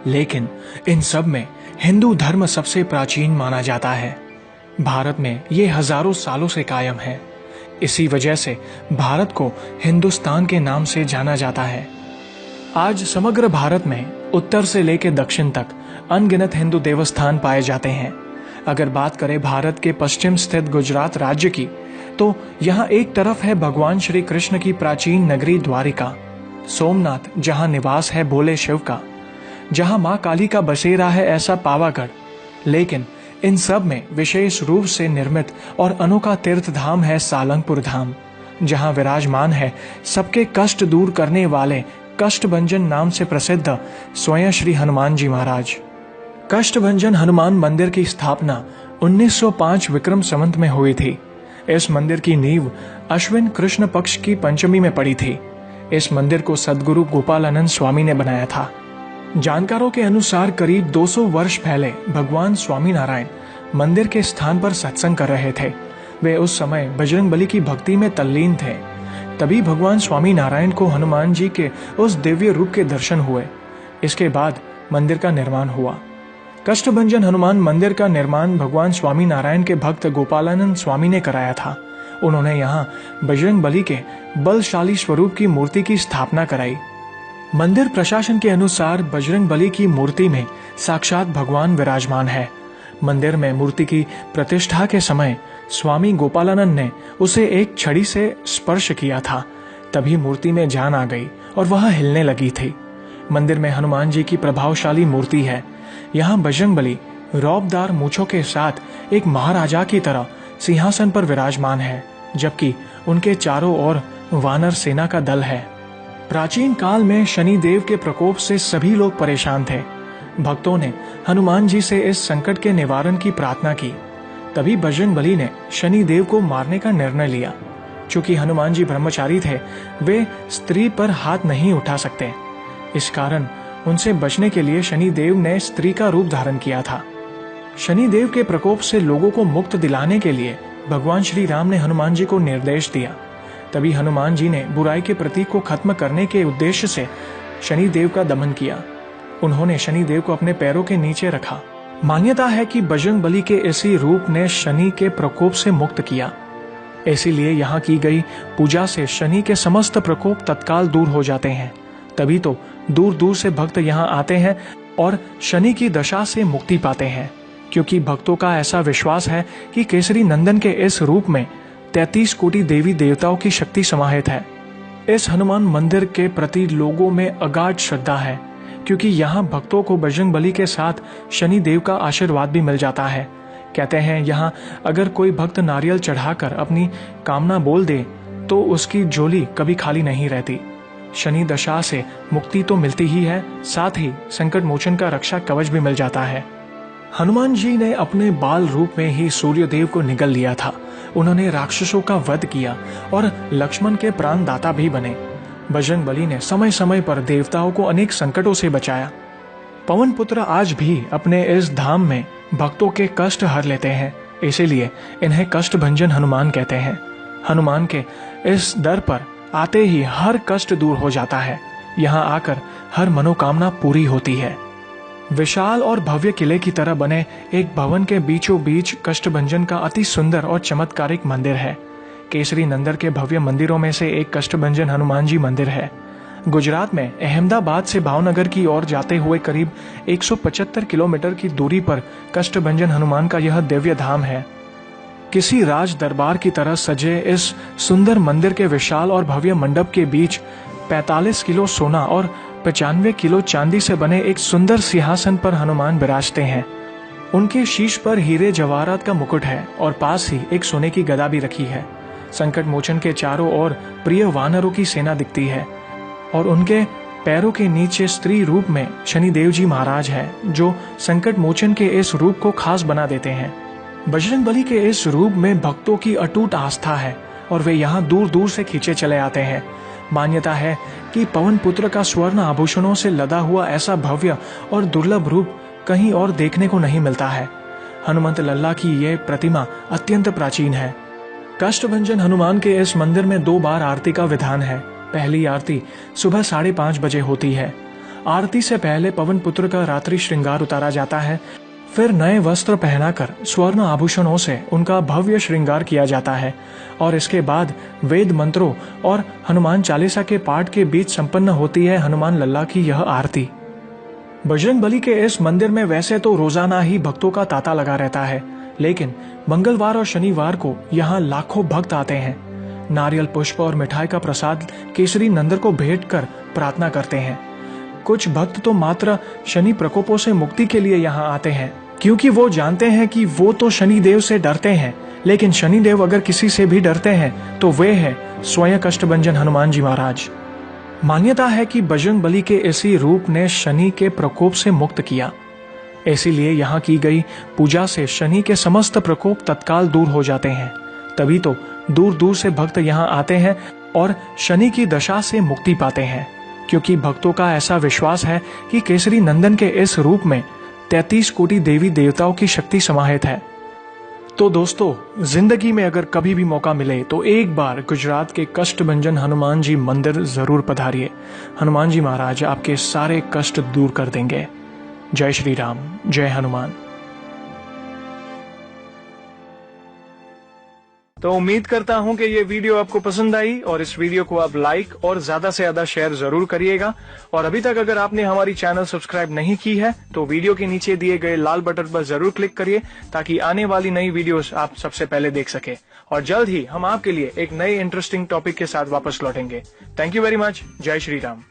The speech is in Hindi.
लेकिन इन सब में हिंदू धर्म सबसे प्राचीन माना जाता है। भारत में ये हजारों सालों से कायम है। इसी वजह से भारत को हिंदुस्तान के नाम से जाना जाता है। आज समग्र भारत में उत्तर से लेकर दक्षिण तक अनगिनत हिंदू देवस्थान पाए जाते हैं। अगर बात करें भारत के पश्चिम स्थित गुजरात राज्य की, तो यहाँ एक तरफ है भगवान श्री कृष्ण की प्राचीन नगरी द्वारिका, सोमनाथ जहाँ निवास है भोले शिव का, जहाँ माँ काली का बसेरा है ऐसा पावागढ़। लेकिन इन सब में विशेष रूप से निर्मित और अनोखा तीर्थ धाम है सालंगपुर धाम, जहाँ विराजमान है सबके कष्ट दूर करने वाले कष्टभंजन नाम से प्रसिद्ध स्वयं श्री हनुमान जी महाराज। कष्टभंजन हनुमान मंदिर की स्थापना 1905 विक्रम संवत में हुई थी। इस मंदिर की नींव अश्विन कृष्ण पक्ष की पंचमी में पड़ी थी। इस मंदिर को सद्गुरु गोपालानंद स्वामी ने बनाया था। जानकारों के अनुसार करीब 200 वर्ष पहले भगवान स्वामी नारायण मंदिर के स्थान पर सत्संग कर रहे थे। वे उस समय बजरंगबली की भक्ति में तल्लीन थे। तभी भगवान स्वामी नारायण को हनुमान जी के उस दिव्य रूप के दर्शन हुए। इसके बाद मंदिर का निर्माण हुआ। कष्टभंजन हनुमान मंदिर का निर्माण भगवान स्वामी नारायण के भक्त गोपालानंद स्वामी ने कराया था। उन्होंने यहाँ बजरंगबली के बलशाली स्वरूप की मूर्ति की स्थापना कराई। मंदिर प्रशासन के अनुसार बजरंगबली की मूर्ति में साक्षात भगवान विराजमान है। मंदिर में मूर्ति की प्रतिष्ठा के समय स्वामी गोपालानंद ने उसे एक छड़ी से स्पर्श किया था। तभी मूर्ति में जान आ गई और वह हिलने लगी थी। मंदिर में हनुमान जी की प्रभावशाली मूर्ति है। यहाँ बजरंगबली रौबदार मूछों के साथ एक महाराजा की तरह सिंहासन पर विराजमान है, जबकि उनके चारों ओर वानर सेना का दल है। प्राचीन काल में शनि देव के प्रकोप से सभी लोग परेशान थे। भक्तों ने हनुमान जी से इस संकट के निवारण की प्रार्थना की। तभी बजरंगबली ने शनि देव को मारने का निर्णय लिया। चूंकि हनुमान जी ब्रह्मचारी थे, वे स्त्री पर हाथ नहीं उठा सकते। इस कारण उनसे बचने के लिए शनि देव ने स्त्री का रूप धारण किया था। शनि देव के प्रकोप से लोगों को मुक्त दिलाने के लिए भगवान श्री राम ने हनुमान जी को निर्देश दिया। तभी हनुमान जी ने बुराई के प्रतीक को खत्म करने के उद्देश्य से शनि देव का दमन किया। उन्होंने शनि देव को अपने पैरों के नीचे रखा। मान्यता है कि बजरंगबली के इसी रूप ने शनि के प्रकोप से मुक्त किया। इसीलिए यहाँ की गई पूजा से शनि के समस्त प्रकोप तत्काल दूर हो जाते हैं। तभी तो दूर दूर से भक्त यहाँ आते हैं और शनि की दशा से मुक्ति पाते हैं, क्योंकि भक्तों का ऐसा विश्वास है कि केसरी नंदन के इस रूप में 33 कोटि देवी देवताओं की शक्ति समाहित है। इस हनुमान मंदिर के प्रति लोगों में अगाध श्रद्धा है, क्योंकि यहाँ भक्तों को बजरंगबली के साथ शनि देव का आशीर्वाद भी मिल जाता है। कहते हैं यहाँ अगर कोई भक्त नारियल चढ़ाकर अपनी कामना बोल दे तो उसकी झोली कभी खाली नहीं रहती। शनि दशा से मुक्ति तो मिलती ही है, साथ ही संकट मोचन का रक्षा कवच भी मिल जाता है। हनुमान जी ने अपने बाल रूप में ही सूर्य देव को निगल लिया था। उन्होंने राक्षसों का वध किया और लक्ष्मण के प्राण दाता भी बने। बजरंगबली ने समय समय पर देवताओं को अनेक संकटों से बचाया। पवन पुत्र आज भी अपने इस धाम में भक्तों के कष्ट हर लेते हैं, इसीलिए इन्हें कष्टभंजन हनुमान कहते हैं। हनुमान के इस दर पर आते ही हर कष्ट दूर हो जाता है। यहाँ आकर हर मनोकामना पूरी होती है। विशाल और भव्य किले की तरह बने एक भवन के बीचों बीच कष्टभंजन का अति सुंदर और चमत्कारिक मंदिर है। केसरी नंदन के भव्य मंदिरों में से एक कष्टभंजन हनुमान जी मंदिर है। गुजरात में अहमदाबाद से भावनगर की ओर जाते हुए करीब 175 किलोमीटर की दूरी पर कष्टभंजन हनुमान का यह दिव्य धाम है। किसी राज दरबार की तरह सजे इस सुंदर मंदिर के विशाल और भव्य मंडप के बीच 45 किलो सोना और 95 किलो चांदी से बने एक सुंदर सिंहासन पर हनुमान विराजते हैं। उनके शीश पर हीरे जवाहरात का मुकुट है और पास ही एक सोने की गदा भी रखी है। संकट मोचन के चारों ओर प्रिय वानरों की सेना दिखती है और उनके पैरों के नीचे स्त्री रूप में शनिदेव जी महाराज हैं, जो संकट मोचन के इस रूप को खास बना देते हैं। बजरंगबली के इस रूप में भक्तों की अटूट आस्था है और वे यहाँ दूर दूर से खींचे चले आते हैं। मान्यता है कि पवन पुत्र का स्वर्ण आभूषणों से लदा हुआ ऐसा भव्य और दुर्लभ रूप कहीं और देखने को नहीं मिलता है। हनुमंत लल्ला की ये प्रतिमा अत्यंत प्राचीन है। कष्टभंजन हनुमान के इस मंदिर में 2 बार आरती का विधान है। पहली आरती सुबह 5:30 बजे होती है। आरती से पहले पवन पुत्र का रात्रि श्रृंगार उतारा जाता है, फिर नए वस्त्र पहनाकर स्वर्ण आभूषणों से उनका भव्य श्रृंगार किया जाता है और इसके बाद वेद मंत्रों और हनुमान चालीसा के पाठ के बीच संपन्न होती है हनुमान लल्ला की यह आरती। बजरंगबली के इस मंदिर में वैसे तो रोजाना ही भक्तों का तांता लगा रहता है, लेकिन मंगलवार और शनिवार को यहाँ लाखों भक्त आते हैं। नारियल पुष्प और मिठाई का प्रसाद केसरी नंदन को भेंट कर प्रार्थना करते हैं। कुछ भक्त तो मात्र शनि प्रकोपों से मुक्ति के लिए यहाँ आते हैं, क्योंकि वो जानते हैं कि वो तो शनि देव से डरते हैं, लेकिन शनि देव अगर किसी से भी डरते हैं तो वे हैं स्वयं कष्टभंजन हनुमान जी महाराज। मान्यता है कि बजरंगबली के इसी रूप ने शनि के प्रकोप से मुक्त किया, इसीलिए यहाँ की गई पूजा से शनि के समस्त प्रकोप तत्काल दूर हो जाते हैं। तभी तो दूर दूर से भक्त यहाँ आते हैं और शनि की दशा से मुक्ति पाते हैं, क्योंकि भक्तों का ऐसा विश्वास है कि केसरी नंदन के इस रूप में 33 कोटि देवी देवताओं की शक्ति समाहित है। तो दोस्तों, जिंदगी में अगर कभी भी मौका मिले तो एक बार गुजरात के कष्टभंजन हनुमान जी मंदिर जरूर पधारिए। हनुमान जी महाराज आपके सारे कष्ट दूर कर देंगे। जय श्री राम, जय हनुमान। तो उम्मीद करता हूं कि ये वीडियो आपको पसंद आई और इस वीडियो को आप लाइक और ज्यादा से ज्यादा शेयर जरूर करिएगा। और अभी तक अगर आपने हमारी चैनल सब्सक्राइब नहीं की है तो वीडियो के नीचे दिए गए लाल बटन पर जरूर क्लिक करिए, ताकि आने वाली नई वीडियोस आप सबसे पहले देख सके। और जल्द ही हम आपके लिए एक नए इंटरेस्टिंग टॉपिक के साथ वापस लौटेंगे। Thank you very much. जय श्री राम।